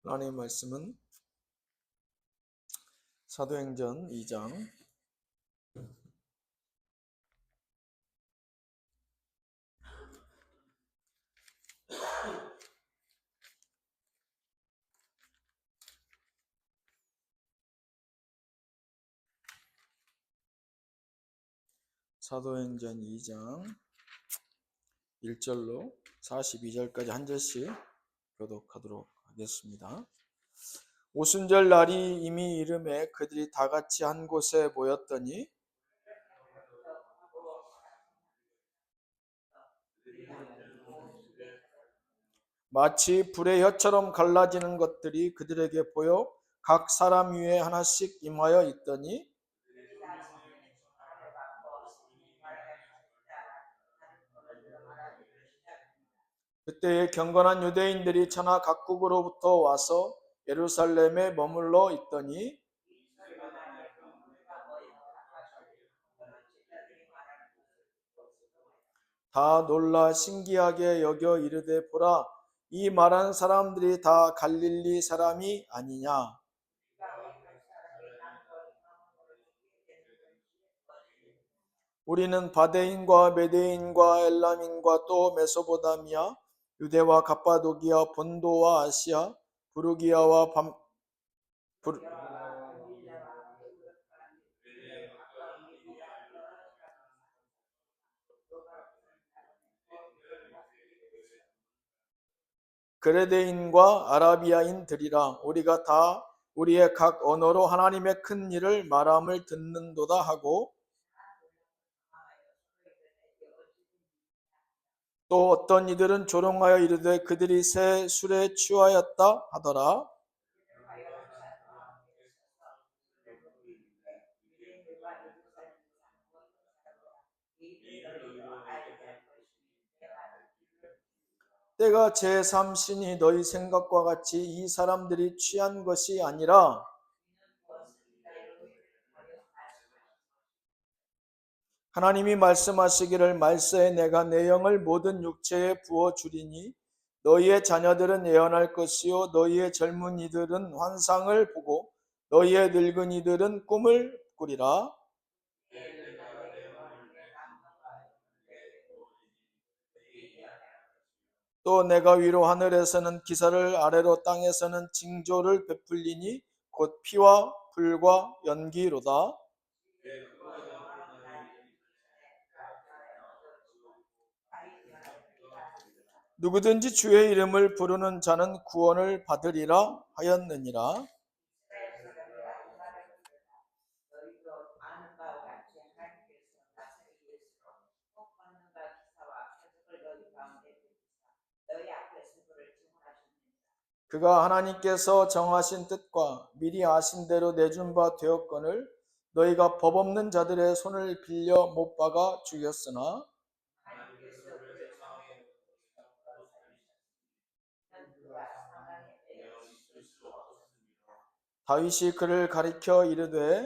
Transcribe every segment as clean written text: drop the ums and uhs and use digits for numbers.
하나님의 말씀은 사도행전 2장 1절로 42절까지 한 절씩 교독하도록 하겠습니다. 오순절 날이 이미 이름에 그들이 다 같이 한 곳에 모였더니 마치 불의 혀처럼 갈라지는 것들이 그들에게 보여 각 사람 위에 하나씩 임하여 있더니 그때에 경건한 유대인들이 천하 각국으로부터 와서 예루살렘에 머물러 있더니 다 놀라 신기하게 여겨 이르되 보라 이 말한 사람들이 다 갈릴리 사람이 아니냐. 우리는 바데인과 메데인과 엘람인과 또 메소포타미아 유대와 갑바도기아 본도와 아시아 부르기아와 부르, 그레데인과 아라비아인들이라 우리가 다 우리의 각 언어로 하나님의 큰 일을 말함을 듣는도다 하고 또 어떤 이들은 조롱하여 이르되 그들이 새 술에 취하였다 하더라. 때가 제3신이 너희 생각과 같이 이 사람들이 취한 것이 아니라 하나님이 말씀하시기를 말세에 내가 내 영을 모든 육체에 부어주리니 너희의 자녀들은 예언할 것이요 너희의 젊은이들은 환상을 보고 너희의 늙은이들은 꿈을 꾸리라. 또 내가 위로 하늘에서는 기사를 아래로 땅에서는 징조를 베풀리니 곧 피와 불과 연기로다. 누구든지 주의 이름을 부르는 자는 구원을 받으리라 하였느니라. 그가 하나님께서 정하신 뜻과 미리 아신 대로 내준 바 되었거늘 너희가 법 없는 자들의 손을 빌려 못 박아 죽였으나 다윗이 그를 가리켜 이르되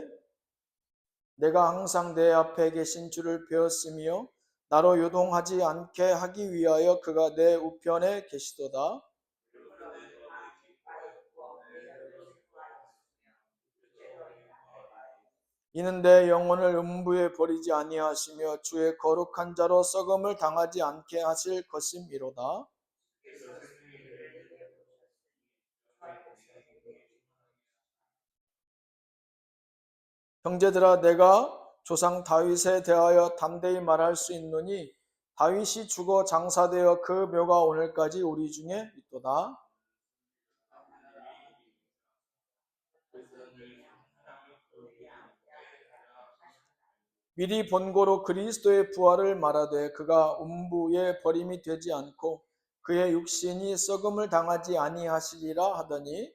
내가 항상 내 앞에 계신 주를 배웠으며 나로 요동하지 않게 하기 위하여 그가 내 우편에 계시도다. 이는 내 영혼을 음부에 버리지 아니하시며 주의 거룩한 자로 썩음을 당하지 않게 하실 것임이로다. 형제들아 내가 조상 다윗에 대하여 담대히 말할 수 있노니 다윗이 죽어 장사되어 그 묘가 오늘까지 우리 중에 있도다. 미리 본고로 그리스도의 부활을 말하되 그가 음부에 버림이 되지 않고 그의 육신이 썩음을 당하지 아니하시리라 하더니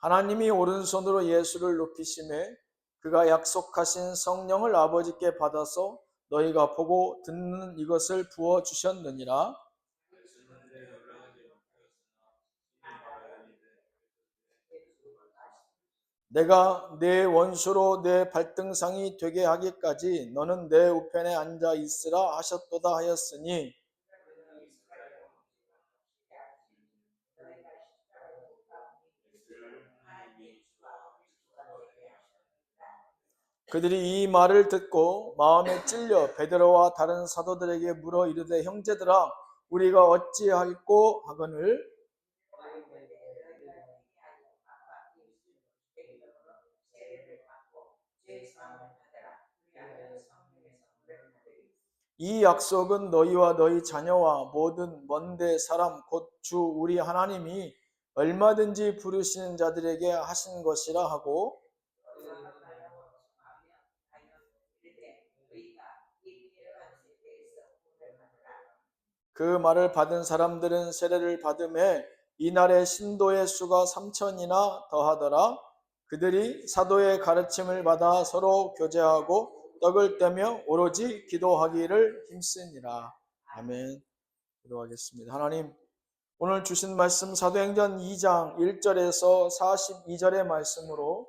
하나님이 오른손으로 예수를 높이심에 그가 약속하신 성령을 아버지께 받아서 너희가 보고 듣는 이것을 부어 주셨느니라. 내가 내 원수로 내 발등상이 되게 하기까지 너는 내 우편에 앉아 있으라 하셨도다 하였으니 그들이 이 말을 듣고 마음에 찔려 베드로와 다른 사도들에게 물어 이르되 형제들아 우리가 어찌할꼬 하거늘 이 약속은 너희와 너희 자녀와 모든 먼데 사람 곧 주 우리 하나님이 얼마든지 부르시는 자들에게 하신 것이라 하고 그 말을 받은 사람들은 세례를 받음에 이날의 신도의 수가 3천이나 더하더라. 그들이 사도의 가르침을 받아 서로 교제하고 떡을 떼며 오로지 기도하기를 힘쓰니라. 아멘. 기도하겠습니다. 하나님, 오늘 주신 말씀 사도행전 2장 1절에서 42절의 말씀으로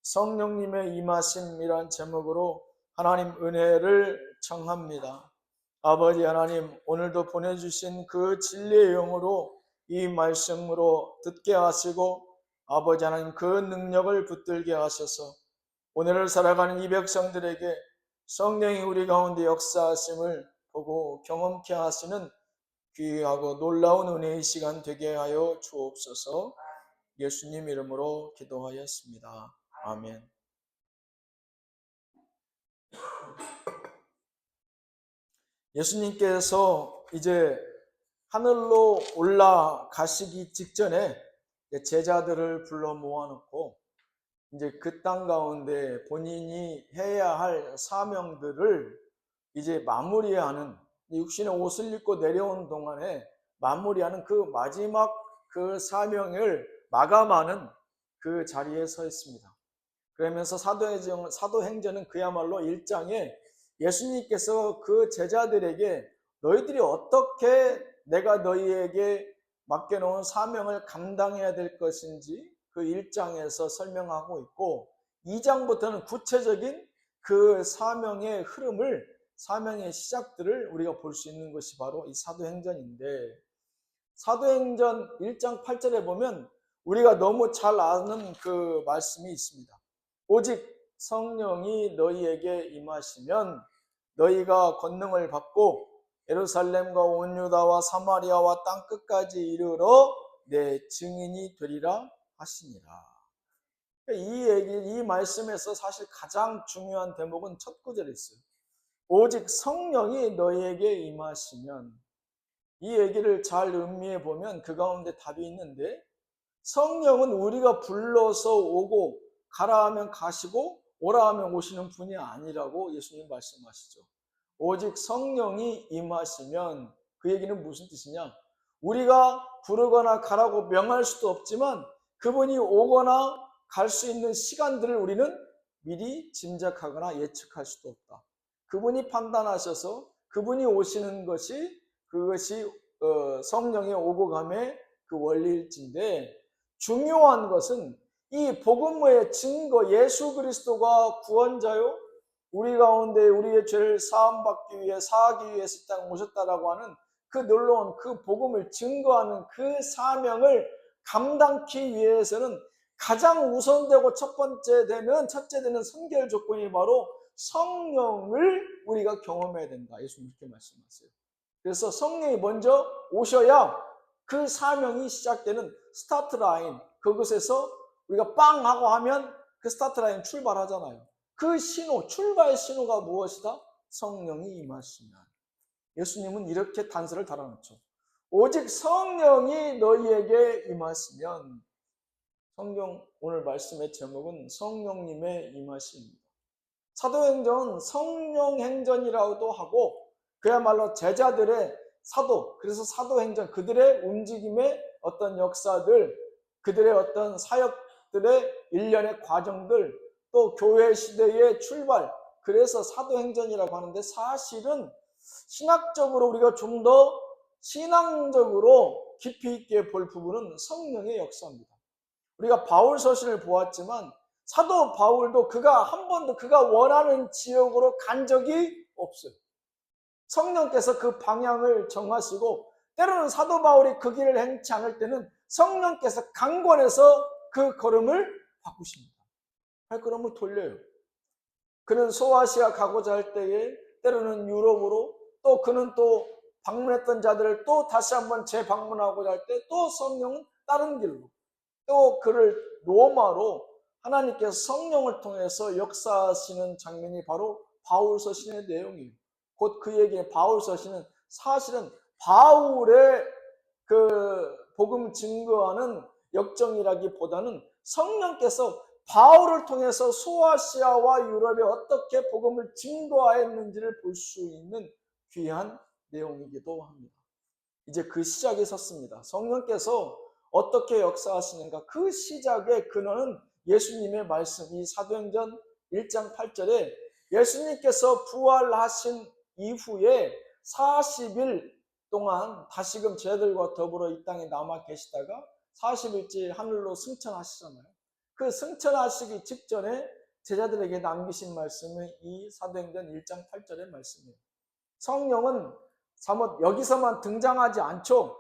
성령님의 임하심이란 제목으로 하나님 은혜를 청합니다. 아버지 하나님, 오늘도 보내주신 그 진리의 영으로 이 말씀으로 듣게 하시고 아버지 하나님 그 능력을 붙들게 하셔서 오늘을 살아가는 이 백성들에게 성령이 우리 가운데 역사하심을 보고 경험케 하시는 귀하고 놀라운 은혜의 시간 되게 하여 주옵소서. 예수님 이름으로 기도하였습니다. 아멘. 예수님께서 이제 하늘로 올라가시기 직전에 제자들을 불러 모아놓고 이제 그 땅 가운데 본인이 해야 할 사명들을 이제 마무리하는 육신의 옷을 입고 내려온 동안에 마무리하는 그 마지막 그 사명을 마감하는 그 자리에 서 있습니다. 그러면서 사도행전은 그야말로 일장에 예수님께서 그 제자들에게 너희들이 어떻게 내가 너희에게 맡겨놓은 사명을 감당해야 될 것인지 그 1장에서 설명하고 있고 2장부터는 구체적인 그 사명의 흐름을 사명의 시작들을 우리가 볼 수 있는 것이 바로 이 사도행전인데 사도행전 1장 8절에 보면 우리가 너무 잘 아는 그 말씀이 있습니다. 오직 성령이 너희에게 임하시면 너희가 권능을 받고 예루살렘과 온 유다와 사마리아와 땅 끝까지 이르러 내 증인이 되리라 하시니라. 이 말씀에서 사실 가장 중요한 대목은 첫 구절에 있어요. 오직 성령이 너희에게 임하시면 이 얘기를 잘 음미해 보면 그 가운데 답이 있는데 성령은 우리가 불러서 오고 가라 하면 가시고 오라 하면 오시는 분이 아니라고 예수님 말씀하시죠. 오직 성령이 임하시면 그 얘기는 무슨 뜻이냐? 우리가 부르거나 가라고 명할 수도 없지만 그분이 오거나 갈 수 있는 시간들을 우리는 미리 짐작하거나 예측할 수도 없다. 그분이 판단하셔서 그분이 오시는 것이 그것이 성령의 오고 감의 그 원리일진데 중요한 것은 이 복음의 증거 예수 그리스도가 구원자요 우리 가운데 우리의 죄를 사함받기 위해 사하기 위해서 이 땅에 오셨다라고 하는 그 놀라운 그 복음을 증거하는 그 사명을 감당하기 위해서는 가장 우선되고 첫째 되는 선결 조건이 바로 성령을 우리가 경험해야 된다. 예수님 이렇게 말씀하세요. 그래서 성령이 먼저 오셔야 그 사명이 시작되는 스타트 라인, 그곳에서 우리가 빵 하고 하면 그 스타트 라인 출발하잖아요. 그 신호, 출발 신호가 무엇이다? 성령이 임하시면. 예수님은 이렇게 단서를 달아놓죠. 오직 성령이 너희에게 임하시면. 성경 오늘 말씀의 제목은 성령님의 임하심입니다. 사도행전 성령행전이라고도 하고 그야말로 제자들의 사도, 그래서 사도행전, 그들의 움직임의 어떤 역사들, 그들의 어떤 사역들의 일련의 과정들, 또 교회 시대의 출발, 그래서 사도행전이라고 하는데 사실은 신학적으로 우리가 좀 더 신앙적으로 깊이 있게 볼 부분은 성령의 역사입니다. 우리가 바울 서신을 보았지만 사도 바울도 그가 한 번도 그가 원하는 지역으로 간 적이 없어요. 성령께서 그 방향을 정하시고 때로는 사도 바울이 그 길을 행치 않을 때는 성령께서 강권해서 그 걸음을 바꾸십니다. 발걸음을 돌려요. 그는 소아시아 가고자 할 때에 때로는 유럽으로, 또 그는 또 방문했던 자들을 또 다시 한번 재방문하고자 할 때 또 성령은 다른 길로, 또 그를 로마로 하나님께서 성령을 통해서 역사하시는 장면이 바로 바울서신의 내용이에요. 곧 그에게 바울서신은 사실은 바울의 그 복음 증거하는 역정이라기보다는 성령께서 바울을 통해서 소아시아와 유럽에 어떻게 복음을 증거하였는지를 볼 수 있는 귀한 내용이기도 합니다. 이제 그 시작이 섰습니다. 성령께서 어떻게 역사하시는가? 그 시작의 근원은 예수님의 말씀, 이 사도행전 1장 8절에 예수님께서 부활하신 이후에 40일 동안 다시금 제자들과 더불어 이 땅에 남아 계시다가 40일째 하늘로 승천하시잖아요. 그 승천하시기 직전에 제자들에게 남기신 말씀이 이 사도행전 1장 8절의 말씀이에요. 성령은 사뭇 여기서만 등장하지 않죠.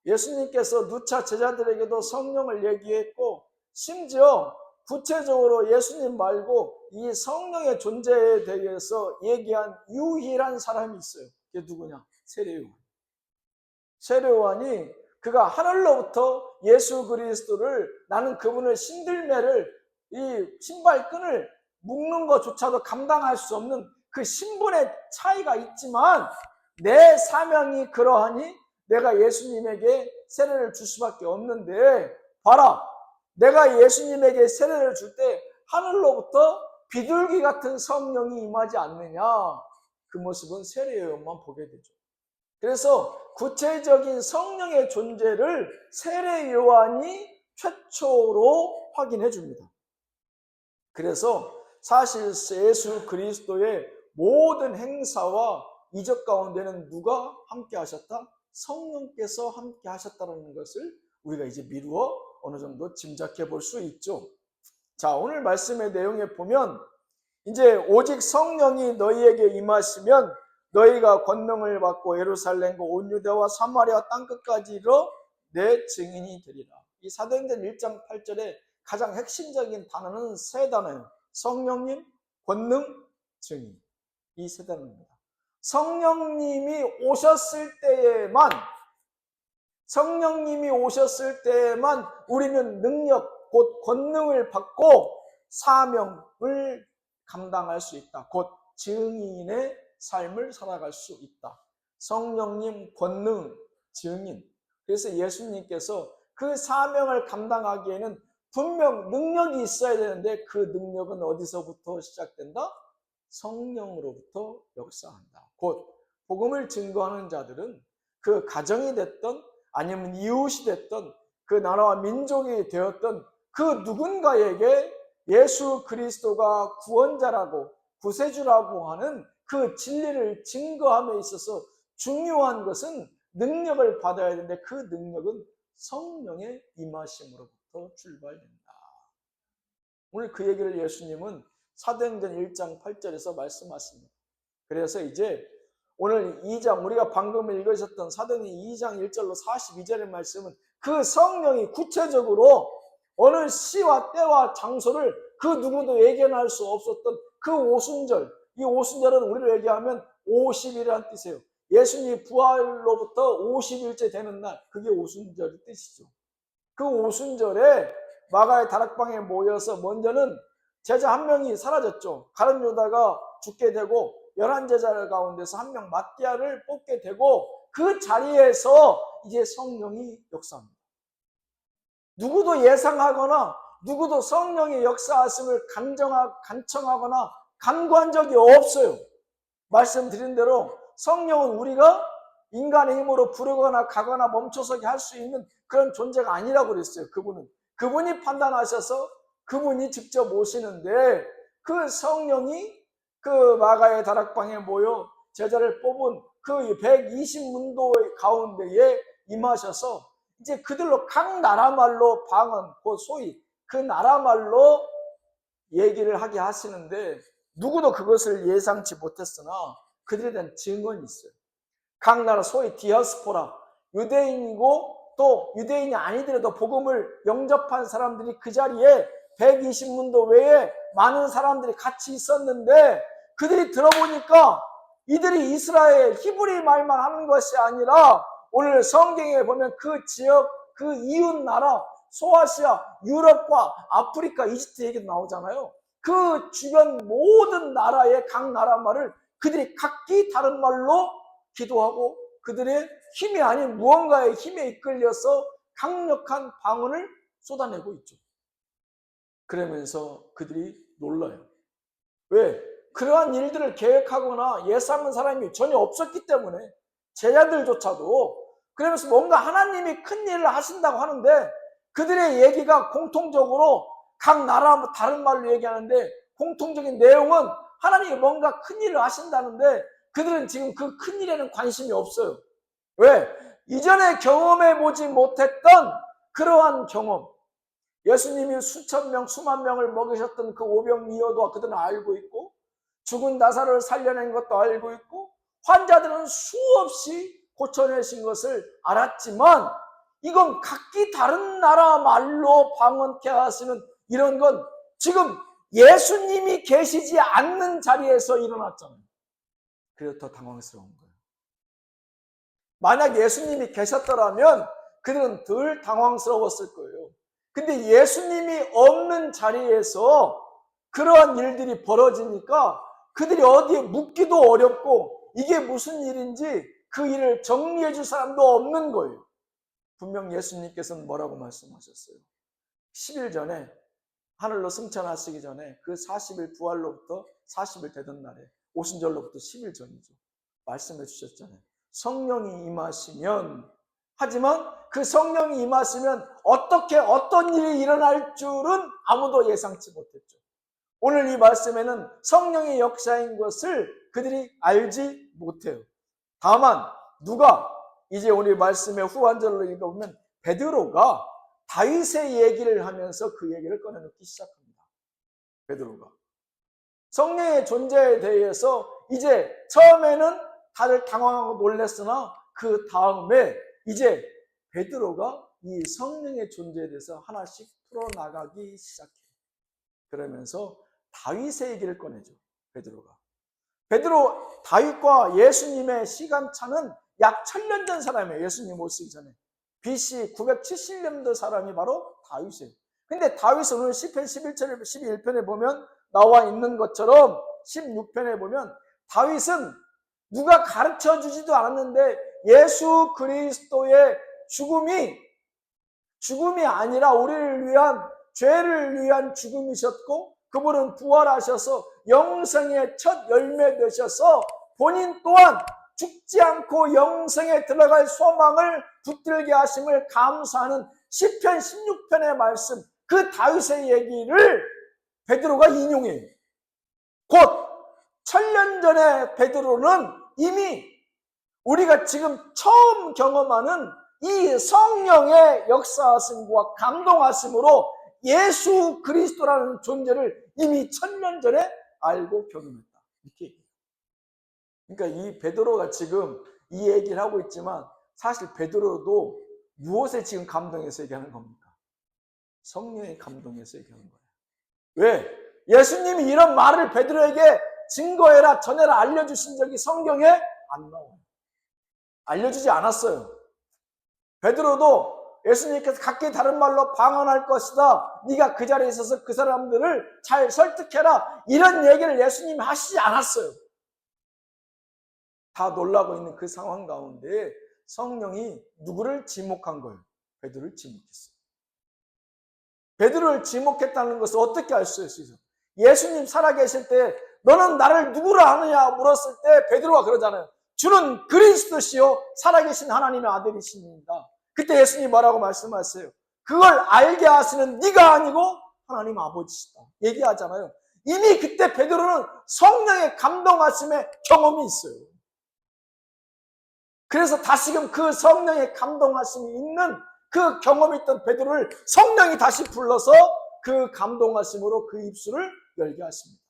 예수님께서 누차 제자들에게도 성령을 얘기했고, 심지어 구체적으로 예수님 말고 이 성령의 존재에 대해서 얘기한 유일한 사람이 있어요. 그게 누구냐? 세례요한. 세례요한이 그가 하늘로부터 예수 그리스도를, 나는 그분을 신들매를, 이 신발끈을 묶는 것조차도 감당할 수 없는 그 신분의 차이가 있지만 내 사명이 그러하니 내가 예수님에게 세례를 줄 수밖에 없는데, 봐라, 내가 예수님에게 세례를 줄 때 하늘로부터 비둘기 같은 성령이 임하지 않느냐, 그 모습은 세례요한만 보게 되죠. 그래서 구체적인 성령의 존재를 세례요한이 최초로 확인해 줍니다. 그래서 사실 예수 그리스도의 모든 행사와 이적 가운데는 누가 함께 하셨다? 성령께서 함께 하셨다는 것을 우리가 이제 미루어 어느 정도 짐작해 볼 수 있죠. 자, 오늘 말씀의 내용에 보면 이제 오직 성령이 너희에게 임하시면 너희가 권능을 받고 예루살렘과 온 유대와 사마리아 땅끝까지 이르러 내 증인이 되리라. 이 사도행전 1장 8절에 가장 핵심적인 단어는 세 단어예요. 성령님, 권능, 증인. 이 세 단어입니다. 성령님이 오셨을 때에만 우리는 능력, 곧 권능을 받고 사명을 감당할 수 있다. 곧 증인의 삶을 살아갈 수 있다. 성령님, 권능, 증인. 그래서 예수님께서 그 사명을 감당하기에는 분명 능력이 있어야 되는데 그 능력은 어디서부터 시작된다? 성령으로부터 역사한다. 곧 복음을 증거하는 자들은 그 가정이 됐던 아니면 이웃이 됐던 그 나라와 민족이 되었던 그 누군가에게 예수 그리스도가 구원자라고 구세주라고 하는 그 진리를 증거함에 있어서 중요한 것은 능력을 받아야 되는데 그 능력은 성령의 임하심으로부터 출발된다. 오늘 그 얘기를 예수님은 사도행전 1장 8절에서 말씀하십니다. 그래서 이제 오늘 2장, 우리가 방금 읽으셨던 사도행전 2장 1절로 42절의 말씀은 그 성령이 구체적으로 어느 시와 때와 장소를 그 누구도 예견할 수 없었던 그 오순절, 이 오순절은 우리로 얘기하면 50일이라는 뜻이에요. 예수님 부활로부터 50일째 되는 날, 그게 오순절의 뜻이죠. 그 오순절에 마가의 다락방에 모여서 먼저는 제자 한 명이 사라졌죠. 가룟 유다가 죽게 되고 11제자 가운데서 한 명 마띠아를 뽑게 되고 그 자리에서 이제 성령이 역사합니다. 누구도 예상하거나 누구도 성령의 역사하심을 간청하거나 간구한 적이 없어요. 말씀드린 대로 성령은 우리가 인간의 힘으로 부르거나 가거나 멈춰서게 할 수 있는 그런 존재가 아니라고 그랬어요. 그분이 판단하셔서 그분이 직접 오시는데 그 성령이 그 마가의 다락방에 모여 제자를 뽑은 그 120문도 가운데에 임하셔서 이제 그들로 각 나라 말로 방언, 그 소위 그 나라 말로 얘기를 하게 하시는데 누구도 그것을 예상치 못했으나 그들에 대한 증언이 있어요. 각 나라 소위 디아스포라, 유대인이고 또 유대인이 아니더라도 복음을 영접한 사람들이 그 자리에 120문도 외에 많은 사람들이 같이 있었는데 그들이 들어보니까 이들이 이스라엘 히브리 말만 하는 것이 아니라 오늘 성경에 보면 그 지역, 그 이웃 나라, 소아시아, 유럽과 아프리카, 이집트 얘기도 나오잖아요. 그 주변 모든 나라의 각 나라 말을 그들이 각기 다른 말로 기도하고 그들의 힘이 아닌 무언가의 힘에 이끌려서 강력한 방언을 쏟아내고 있죠. 그러면서 그들이 놀라요. 왜? 그러한 일들을 계획하거나 예상하는 사람이 전혀 없었기 때문에 제자들조차도. 그러면서 뭔가 하나님이 큰 일을 하신다고 하는데 그들의 얘기가 공통적으로 각 나라 다른 말로 얘기하는데 공통적인 내용은 하나님이 뭔가 큰 일을 하신다는데 그들은 지금 그 큰 일에는 관심이 없어요. 왜? 이전에 경험해보지 못했던 그러한 경험, 예수님이 수천 명, 수만 명을 먹이셨던 그 오병이어도 그들은 알고 있고 죽은 나사로를 살려낸 것도 알고 있고 환자들은 수없이 고쳐내신 것을 알았지만 이건 각기 다른 나라 말로 방언케 하시는 이런 건 지금 예수님이 계시지 않는 자리에서 일어났잖아요. 그래서 더 당황스러운 거예요. 만약 예수님이 계셨더라면 그들은 덜 당황스러웠을 거예요. 근데 예수님이 없는 자리에서 그러한 일들이 벌어지니까 그들이 어디에 묻기도 어렵고 이게 무슨 일인지 그 일을 정리해 줄 사람도 없는 거예요. 분명 예수님께서는 뭐라고 말씀하셨어요? 10일 전에 하늘로 승천하시기 전에 그 40일 부활로부터 40일 되던 날에 오순절로부터 10일 전이죠. 말씀해 주셨잖아요. 성령이 임하시면, 하지만 그 성령이 임하시면 어떻게 어떤 일이 일어날 줄은 아무도 예상치 못했죠. 오늘 이 말씀에는 성령의 역사인 것을 그들이 알지 못해요. 다만 누가 이제 우리 말씀의 후반절로 읽어보면 베드로가 다윗의 얘기를 하면서 그 얘기를 꺼내놓기 시작합니다. 베드로가 성령의 존재에 대해서 이제 처음에는 다들 당황하고 놀랐으나 그 다음에 이제 베드로가 이 성령의 존재에 대해서 하나씩 풀어나가기 시작해요. 그러면서 다윗의 얘기를 꺼내죠. 베드로 다윗과 예수님의 시간차는 약 1000년 전 사람이에요. 예수님 오시기 전에 BC 970년도 사람이 바로 다윗이에요. 근데 다윗은 오늘 시편 11절에 11편에 보면 나와 있는 것처럼 16편에 보면 다윗은 누가 가르쳐 주지도 않았는데 예수 그리스도의 죽음이 아니라 우리를 위한 죄를 위한 죽음이셨고 그분은 부활하셔서 영생의 첫 열매 되셔서 본인 또한 죽지 않고 영생에 들어갈 소망을 붙들게 하심을 감사하는 시편 16편의 말씀, 그 다윗의 얘기를 베드로가 인용해요. 곧 1000년 전에 베드로는 이미 우리가 지금 처음 경험하는 이 성령의 역사하심과 감동하심으로 예수 그리스도라는 존재를 이미 1000년 전에 알고 경험했다. 이렇게 얘기해요. 그러니까 이 베드로가 지금 이 얘기를 하고 있지만 사실 베드로도 무엇에 지금 감동해서 얘기하는 겁니까? 성령의 감동해서 얘기하는 거예요. 왜? 예수님이 이런 말을 베드로에게 증거해라, 전해라, 알려주신 적이 성경에 안 나와요. 알려주지 않았어요. 베드로도 예수님께서 각기 다른 말로 방언할 것이다. 네가 그 자리에 있어서 그 사람들을 잘 설득해라. 이런 얘기를 예수님이 하시지 않았어요. 다 놀라고 있는 그 상황 가운데 성령이 누구를 지목한 거예요? 베드로를 지목했어요. 베드로를 지목했다는 것을 어떻게 알 수 있어요? 예수님 살아계실 때 너는 나를 누구라 하느냐 물었을 때 베드로가 그러잖아요. 주는 그리스도시요 살아계신 하나님의 아들이십니다. 그때 예수님이 뭐라고 말씀하세요? 그걸 알게 하시는 네가 아니고 하나님 아버지시다 얘기하잖아요. 이미 그때 베드로는 성령의 감동하심의 경험이 있어요. 그래서 다시금 그 성령의 감동하심이 있는 그 경험이 있던 베드로를 성령이 다시 불러서 그 감동하심으로 그 입술을 열게 하십니다.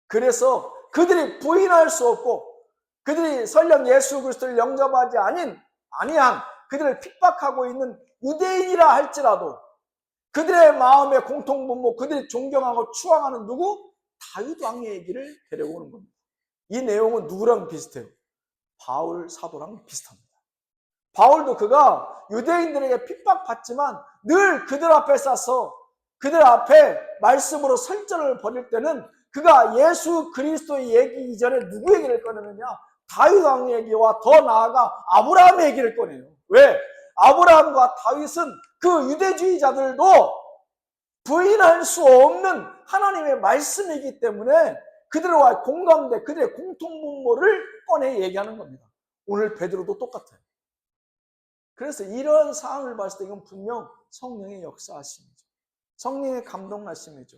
그래서 그들이 부인할 수 없고 그들이 설령 예수 그리스도를 영접하지 아니한 그들을 핍박하고 있는 유대인이라 할지라도 그들의 마음의 공통분모, 그들이 존경하고 추앙하는 누구? 다윗 왕의 얘기를 데려오는 겁니다. 이 내용은 누구랑 비슷해요? 바울 사도랑 비슷합니다. 바울도 그가 유대인들에게 핍박받지만 늘 그들 앞에 서서 그들 앞에 말씀으로 설전을 벌일 때는 그가 예수 그리스도의 얘기 이전에 누구 얘기를 꺼내느냐? 다윗 왕 얘기와 더 나아가 아브라함의 얘기를 꺼내요. 왜? 아브라함과 다윗은 그 유대주의자들도 부인할 수 없는 하나님의 말씀이기 때문에 그들과 공감대, 그들의 공통분모를 꺼내 얘기하는 겁니다. 오늘 베드로도 똑같아요. 그래서 이런 상황을 봤을 때 이건 분명 성령의 역사하심이죠. 성령의 감동하심이죠.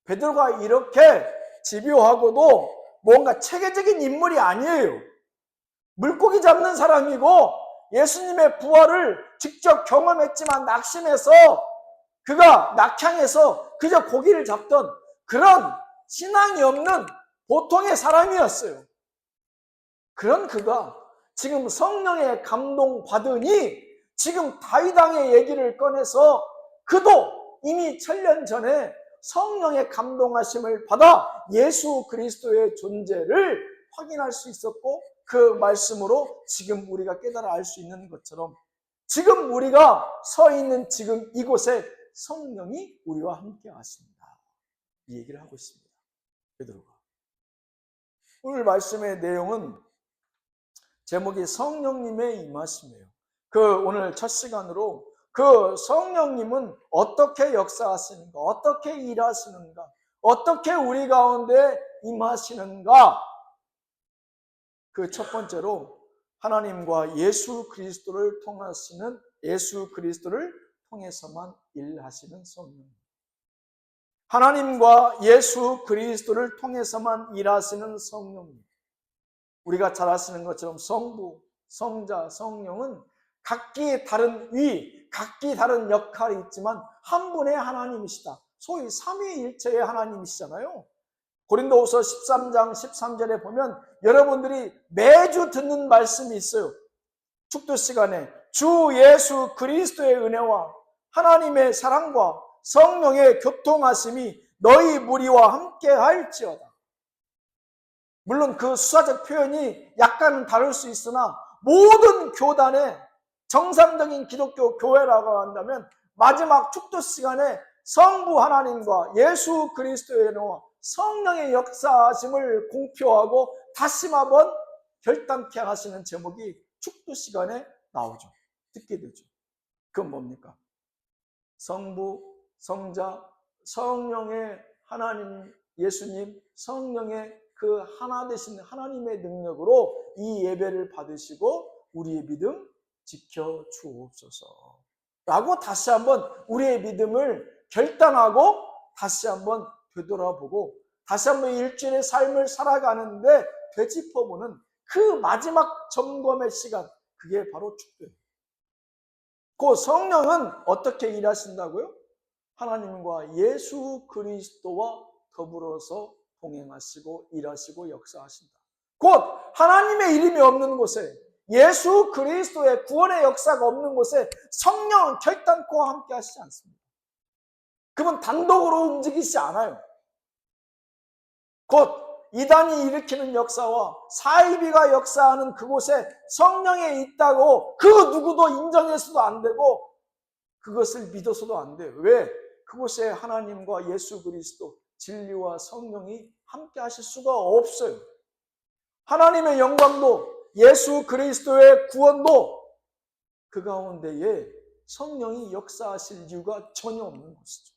베드로가 이렇게 집요하고도 뭔가 체계적인 인물이 아니에요. 물고기 잡는 사람이고 예수님의 부활을 직접 경험했지만 낙심해서 그가 낙향해서 그저 고기를 잡던 그런 신앙이 없는 보통의 사람이었어요. 그런 그가 지금 성령의 감동 받으니 지금 다윗 왕의 얘기를 꺼내서 그도 이미 1000년 전에 성령의 감동하심을 받아 예수 그리스도의 존재를 확인할 수 있었고 그 말씀으로 지금 우리가 깨달아 알 수 있는 것처럼 지금 우리가 서 있는 지금 이곳에 성령이 우리와 함께 하십니다. 이 얘기를 하고 있습니다. 베드로가. 오늘 말씀의 내용은 제목이 성령님의 임하심이에요. 오늘 첫 시간으로 그 성령님은 어떻게 역사하시는가, 어떻게 일하시는가, 어떻게 우리 가운데 임하시는가. 그 첫 번째로 하나님과 예수 그리스도를 통해서만 일하시는 성령. 하나님과 예수 그리스도를 통해서만 일하시는 성령님. 우리가 잘 아시는 것처럼 성부, 성자, 성령은 각기 다른 각기 다른 역할이 있지만 한 분의 하나님이시다. 소위 삼위일체의 하나님이시잖아요. 고린도후서 13장 13절에 보면 여러분들이 매주 듣는 말씀이 있어요. 축도 시간에 주 예수 그리스도의 은혜와 하나님의 사랑과 성령의 교통하심이 너희 무리와 함께 할지어다. 물론 그 수사적 표현이 약간은 다를 수 있으나 모든 교단의 정상적인 기독교 교회라고 한다면 마지막 축도 시간에 성부 하나님과 예수 그리스도의 은혜와 성령의 역사하심을 공표하고 다시 한번 결단케 하시는 제목이 축도 시간에 나오죠. 듣게 되죠. 그건 뭡니까? 성부, 성자, 성령의 하나님, 예수님, 성령의 그 하나 되신 하나님의 능력으로 이 예배를 받으시고 우리의 믿음 지켜 주옵소서 라고 다시 한번 우리의 믿음을 결단하고 다시 한번 되돌아보고 다시 한번 일주일의 삶을 살아가는데 되짚어보는 그 마지막 점검의 시간, 그게 바로 축도예요. 그 성령은 어떻게 일하신다고요? 하나님과 예수 그리스도와 더불어서 동행하시고 일하시고 역사하신다. 곧 하나님의 이름이 없는 곳에, 예수 그리스도의 구원의 역사가 없는 곳에 성령은 결단코 함께 하시지 않습니다. 그분 단독으로 움직이지 않아요. 곧 이단이 일으키는 역사와 사이비가 역사하는 그곳에 성령이 있다고 그 누구도 인정해서도 안 되고 그것을 믿어서도 안 돼요. 왜? 그곳에 하나님과 예수 그리스도, 진리와 성령이 함께 하실 수가 없어요. 하나님의 영광도 예수 그리스도의 구원도 그 가운데에 성령이 역사하실 이유가 전혀 없는 것이죠.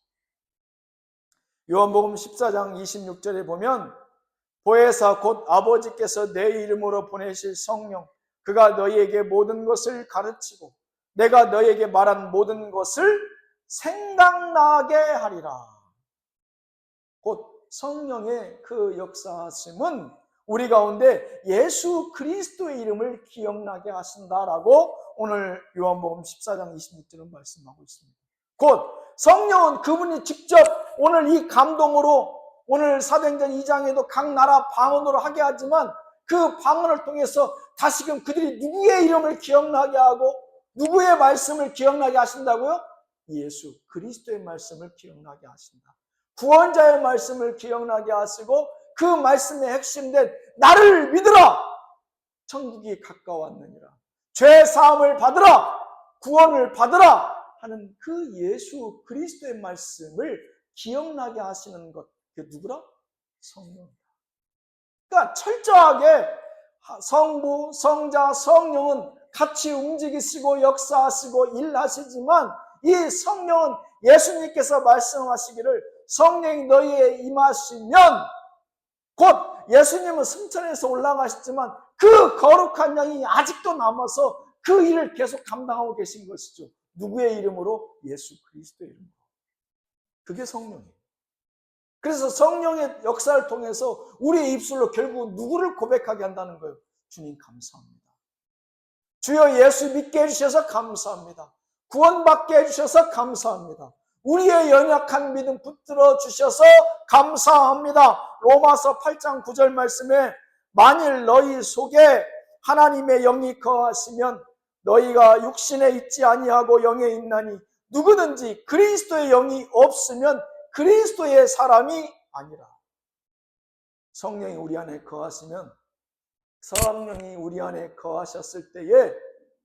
요한복음 14장 26절에 보면 보혜사 곧 아버지께서 내 이름으로 보내실 성령, 그가 너희에게 모든 것을 가르치고 내가 너희에게 말한 모든 것을 생각나게 하리라. 곧 성령의 그 역사하심은 우리 가운데 예수 그리스도의 이름을 기억나게 하신다라고 오늘 요한복음 14장 26절은 말씀하고 있습니다. 곧 성령은 그분이 직접 오늘 이 감동으로 오늘 사도행전 2장에도 각 나라 방언으로 하게 하지만 그 방언을 통해서 다시금 그들이 누구의 이름을 기억나게 하고 누구의 말씀을 기억나게 하신다고요? 예수 그리스도의 말씀을 기억나게 하신다. 구원자의 말씀을 기억나게 하시고 그 말씀의 핵심된 나를 믿으라, 천국이 가까웠느니라, 죄 사함을 받으라, 구원을 받으라 하는 그 예수 그리스도의 말씀을 기억나게 하시는 것, 그 누구라? 성령이다. 그러니까 철저하게 성부, 성자, 성령은 같이 움직이시고 역사하시고 일하시지만 이 성령은 예수님께서 말씀하시기를 성령이 너희에 임하시면, 곧 예수님은 승천해서 올라가셨지만 그 거룩한 영이 아직도 남아서 그 일을 계속 감당하고 계신 것이죠. 누구의 이름으로? 예수 그리스도의 이름으로. 그게 성령이에요. 그래서 성령의 역사를 통해서 우리의 입술로 결국 누구를 고백하게 한다는 거예요? 주님 감사합니다. 주여 예수 믿게 해주셔서 감사합니다. 구원받게 해주셔서 감사합니다. 우리의 연약한 믿음 붙들어 주셔서 감사합니다. 로마서 8장 9절 말씀에 만일 너희 속에 하나님의 영이 거하시면 너희가 육신에 있지 아니하고 영에 있나니 누구든지 그리스도의 영이 없으면 그리스도의 사람이 아니라. 성령이 우리 안에 거하시면, 성령이 우리 안에 거하셨을 때에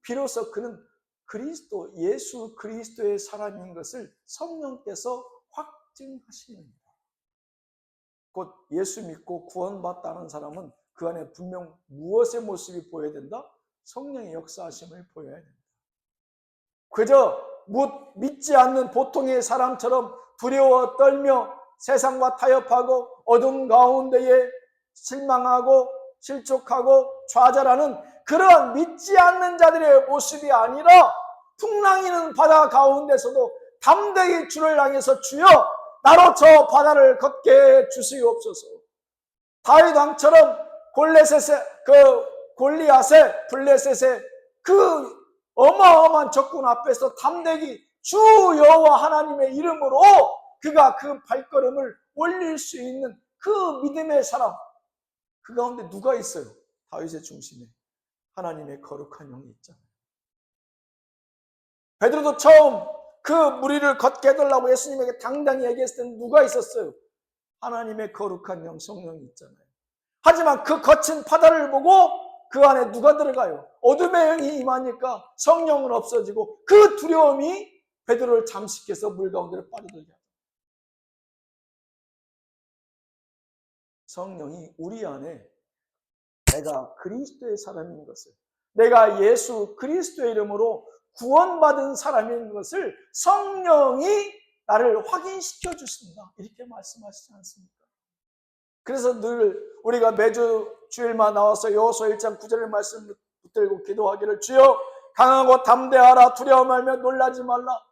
비로소 그는 그리스도, 예수 그리스도의 사람인 것을 성령께서 확증하시는 겁니다. 곧 예수 믿고 구원받다는 사람은 그 안에 분명 무엇의 모습이 보여야 된다? 성령의 역사하심을 보여야 된다. 그저 믿지 않는 보통의 사람처럼 두려워 떨며 세상과 타협하고 어둠 가운데에 실망하고 실족하고 좌절하는 그런 믿지 않는 자들의 모습이 아니라 풍랑이는 바다 가운데서도 담대히 주를 향해서 주여 나로 저 바다를 걷게 해 주시옵소서. 다윗 왕처럼 골리앗의 블레셋의 그 어마어마한 적군 앞에서 담대히 주 여호와 하나님의 이름으로 그가 그 발걸음을 올릴 수 있는 그 믿음의 사람, 그 가운데 누가 있어요? 다윗의 중심에 하나님의 거룩한 영이 있잖아요. 베드로도 처음 그 무리를 걷게 해달라고 예수님에게 당당히 얘기했을 때는 누가 있었어요? 하나님의 거룩한 영, 성령이 있잖아요. 하지만 그 거친 바다를 보고 그 안에 누가 들어가요? 어둠의 영이 임하니까 성령은 없어지고 그 두려움이 베드로를 잠식해서 물 가운데로 빠져들게 하죠. 성령이 우리 안에 내가 그리스도의 사람인 것을, 내가 예수 그리스도의 이름으로 구원받은 사람인 것을 성령이 나를 확인시켜 주신다, 이렇게 말씀하시지 않습니까? 그래서 늘 우리가 매주 주일만 나와서 여호수아 1장 9절의 말씀 붙들고 기도하기를, 주여 강하고 담대하라, 두려워 말며 놀라지 말라.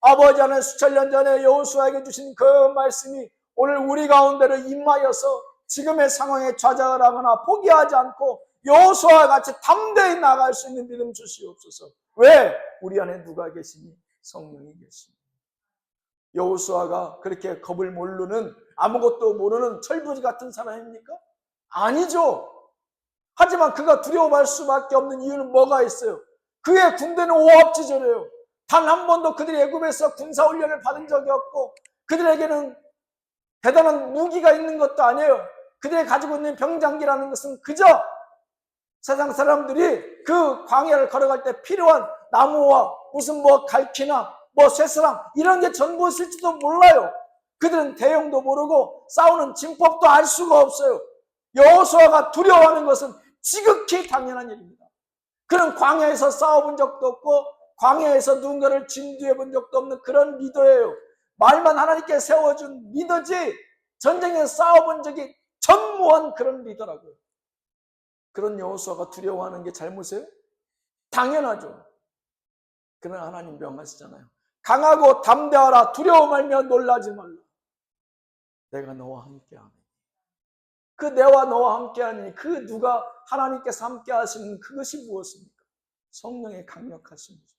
아버지 하나님, 수천 년 전에 여호수아에게 주신 그 말씀이 오늘 우리 가운데로 임하여서 지금의 상황에 좌절을 하거나 포기하지 않고 여호수아와 같이 담대히 나갈 수 있는 믿음 주시옵소서. 왜? 우리 안에 누가 계시니? 성령이 계시니. 여호수아가 그렇게 겁을 모르는, 아무것도 모르는 철부지 같은 사람입니까? 아니죠. 하지만 그가 두려워할 수밖에 없는 이유는 뭐가 있어요? 그의 군대는 오합지졸이에요. 단 한 번도 그들이 애굽에서 군사훈련을 받은 적이 없고 그들에게는 대단한 무기가 있는 것도 아니에요. 그들이 가지고 있는 병장기라는 것은 그저 세상 사람들이 그 광야를 걸어갈 때 필요한 나무와 무슨 갈퀴나 쇠사람 이런 게 전부 있을지도 몰라요. 그들은 대형도 모르고 싸우는 진법도 알 수가 없어요. 여호수아가 두려워하는 것은 지극히 당연한 일입니다. 그는 광야에서 싸워본 적도 없고 광야에서 누군가를 진두해 본 적도 없는 그런 리더예요. 말만 하나님께 세워준 리더지 전쟁에서 싸워본 적이 전무한 그런 리더라고요. 그런 여호수아가 두려워하는 게 잘못이에요? 당연하죠. 그러나 하나님 명하시잖아요. 강하고 담대하라, 두려워 말며 놀라지 말라. 내가 너와 함께하니. 그 내와 너와 함께하니 그 누가 하나님께서 함께 하시는 그것이 무엇입니까? 성령의 강력하심이죠.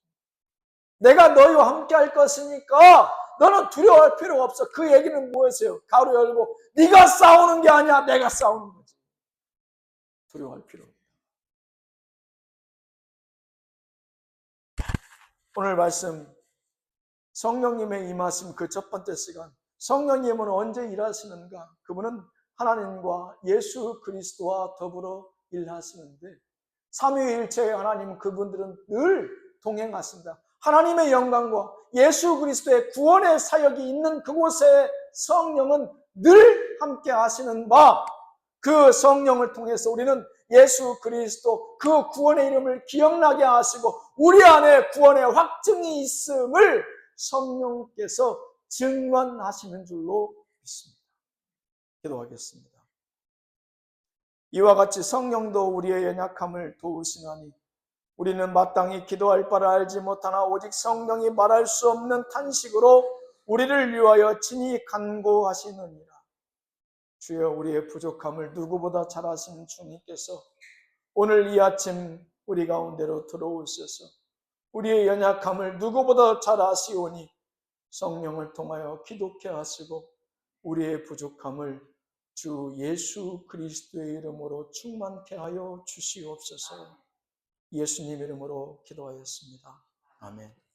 내가 너희와 함께 할 것이니까 너는 두려워할 필요가 없어. 그 얘기는 무엇이에요? 가로 열고 네가 싸우는 게 아니야, 내가 싸우는 거지. 두려워할 필요 없다. 오늘 말씀 성령님의 임하심 그 첫 번째 시간, 성령님은 언제 일하시는가? 그분은 하나님과 예수 그리스도와 더불어 일하시는데 삼위일체의 하나님은 그분들은 늘 동행하신다. 하나님의 영광과 예수 그리스도의 구원의 사역이 있는 그곳에 성령은 늘 함께 하시는 바, 그 성령을 통해서 우리는 예수 그리스도 그 구원의 이름을 기억나게 하시고 우리 안에 구원의 확증이 있음을 성령께서 증언하시는 줄로 믿습니다. 기도하겠습니다. 이와 같이 성령도 우리의 연약함을 도우시나니 우리는 마땅히 기도할 바를 알지 못하나 오직 성령이 말할 수 없는 탄식으로 우리를 위하여 친히 간구하시느니라. 주여, 우리의 부족함을 누구보다 잘 아시는 주님께서 오늘 이 아침 우리 가운데로 들어오셔서 우리의 연약함을 누구보다 잘 아시오니 성령을 통하여 기독케 하시고 우리의 부족함을 주 예수 그리스도의 이름으로 충만케 하여 주시옵소서. 예수님 이름으로 기도하였습니다. 아멘.